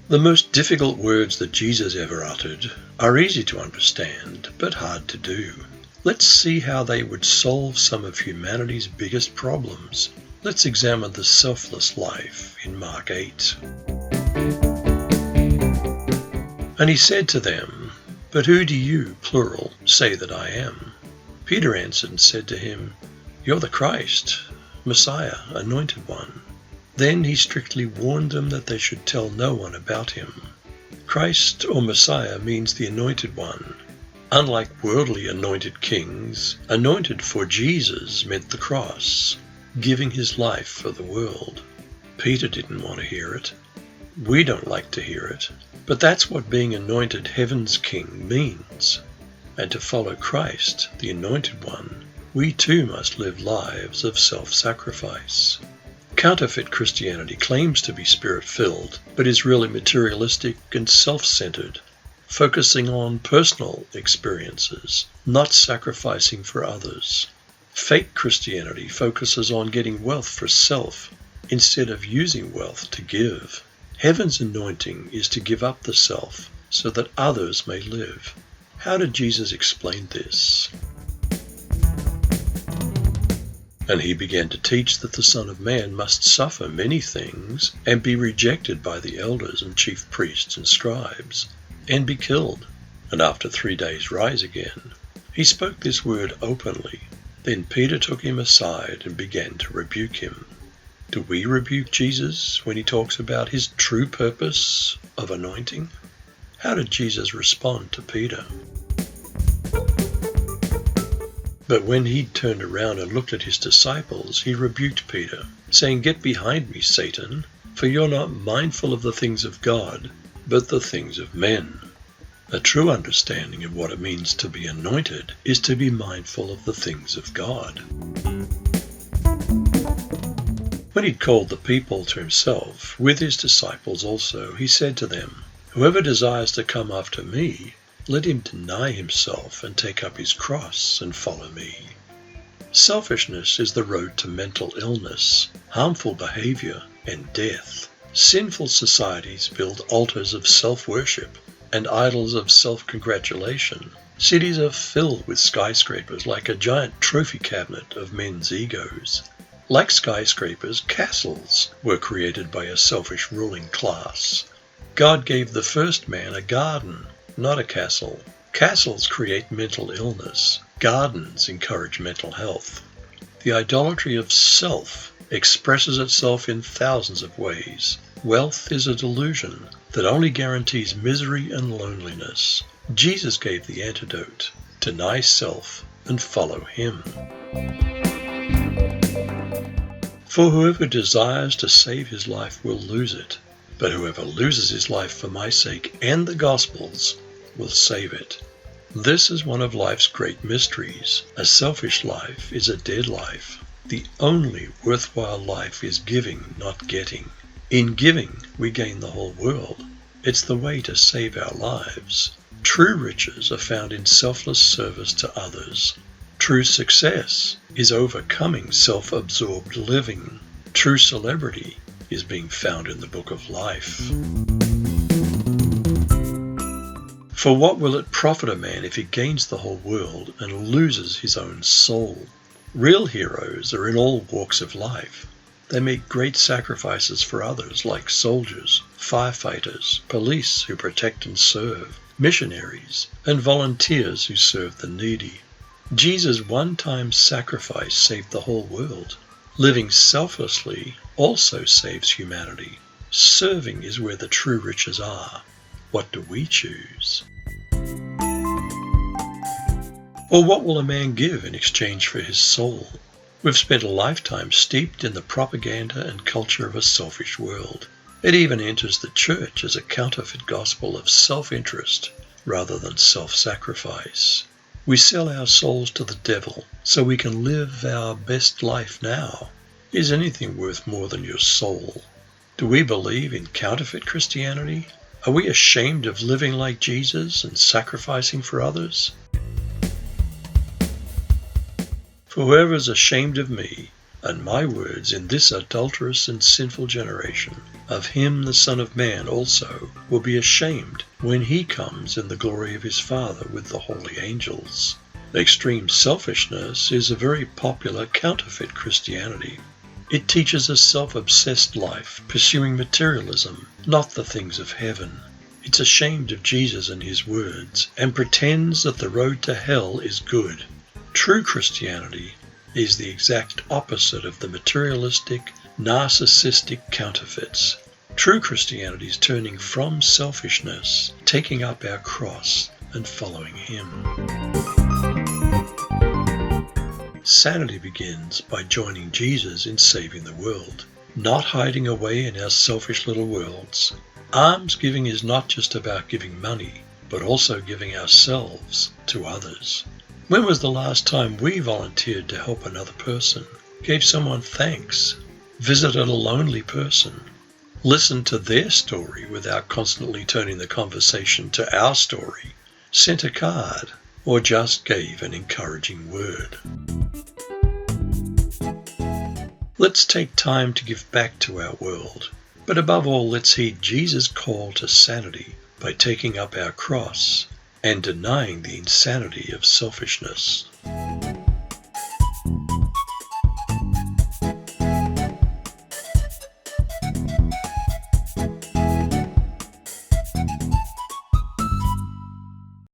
The most difficult words that Jesus ever uttered are easy to understand, but hard to do. Let's see how they would solve some of humanity's biggest problems. Let's examine the selfless life in Mark 8. And he said to them, "But who do you, plural, say that I am?" Peter answered and said to him, "You're the Christ, Messiah, anointed one." Then he strictly warned them that they should tell no one about him. Christ or Messiah means the anointed one. Unlike worldly anointed kings, anointed for Jesus meant the cross, giving his life for the world. Peter didn't want to hear it. We don't like to hear it. But that's what being anointed heaven's king means. And to follow Christ, the anointed one, we too must live lives of self-sacrifice. Counterfeit Christianity claims to be spirit-filled, but is really materialistic and self-centered, focusing on personal experiences, not sacrificing for others. Fake Christianity focuses on getting wealth for self, instead of using wealth to give. Heaven's anointing is to give up the self, so that others may live. How did Jesus explain this? And he began to teach that the Son of Man must suffer many things, and be rejected by the elders and chief priests and scribes, and be killed, and after 3 days rise again. He spoke this word openly. Then Peter took him aside and began to rebuke him. Do we rebuke Jesus when he talks about his true purpose of anointing? How did Jesus respond to Peter? But when he turned around and looked at his disciples, he rebuked Peter, saying, "Get behind me, Satan, for you're not mindful of the things of God, but the things of men." A true understanding of what it means to be anointed is to be mindful of the things of God. When he'd called the people to himself, with his disciples also, he said to them, "Whoever desires to come after me, let him deny himself and take up his cross and follow me." Selfishness is the road to mental illness, harmful behavior, and death. Sinful societies build altars of self-worship and idols of self-congratulation. Cities are filled with skyscrapers like a giant trophy cabinet of men's egos. Like skyscrapers, castles were created by a selfish ruling class. God gave the first man a garden, not a castle. Castles create mental illness. Gardens encourage mental health. The idolatry of self expresses itself in thousands of ways. Wealth is a delusion that only guarantees misery and loneliness. Jesus gave the antidote: deny self and follow him. For whoever desires to save his life will lose it, but whoever loses his life for my sake and the gospel's will save it. This is one of life's great mysteries. A selfish life is a dead life. The only worthwhile life is giving, not getting. In giving, we gain the whole world. It's the way to save our lives. True riches are found in selfless service to others. True success is overcoming self-absorbed living. True celebrity is being found in the book of life. For what will it profit a man if he gains the whole world and loses his own soul? Real heroes are in all walks of life. They make great sacrifices for others, like soldiers, firefighters, police who protect and serve, missionaries, and volunteers who serve the needy. Jesus' one-time sacrifice saved the whole world. Living selflessly also saves humanity. Serving is where the true riches are. What do we choose? Or what will a man give in exchange for his soul? We've spent a lifetime steeped in the propaganda and culture of a selfish world. It even enters the church as a counterfeit gospel of self-interest rather than self-sacrifice. We sell our souls to the devil so we can live our best life now. Is anything worth more than your soul? Do we believe in counterfeit Christianity? Are we ashamed of living like Jesus and sacrificing for others? For whoever is ashamed of me and my words in this adulterous and sinful generation. Of him the Son of Man also will be ashamed when he comes in the glory of his Father with the holy angels. Extreme selfishness is a very popular counterfeit Christianity. It teaches a self-obsessed life, pursuing materialism, not the things of heaven. It's ashamed of Jesus and his words, and pretends that the road to hell is good. True Christianity is the exact opposite of the materialistic, narcissistic counterfeits. True Christianity is turning from selfishness, taking up our cross, and following him. Sanity begins by joining Jesus in saving the world, not hiding away in our selfish little worlds. Almsgiving is not just about giving money, but also giving ourselves to others. When was the last time we volunteered to help another person, gave someone thanks, visited a lonely person, listened to their story without constantly turning the conversation to our story, sent a card, or just gave an encouraging word? Let's take time to give back to our world, but above all, let's heed Jesus' call to sanity by taking up our cross and denying the insanity of selfishness.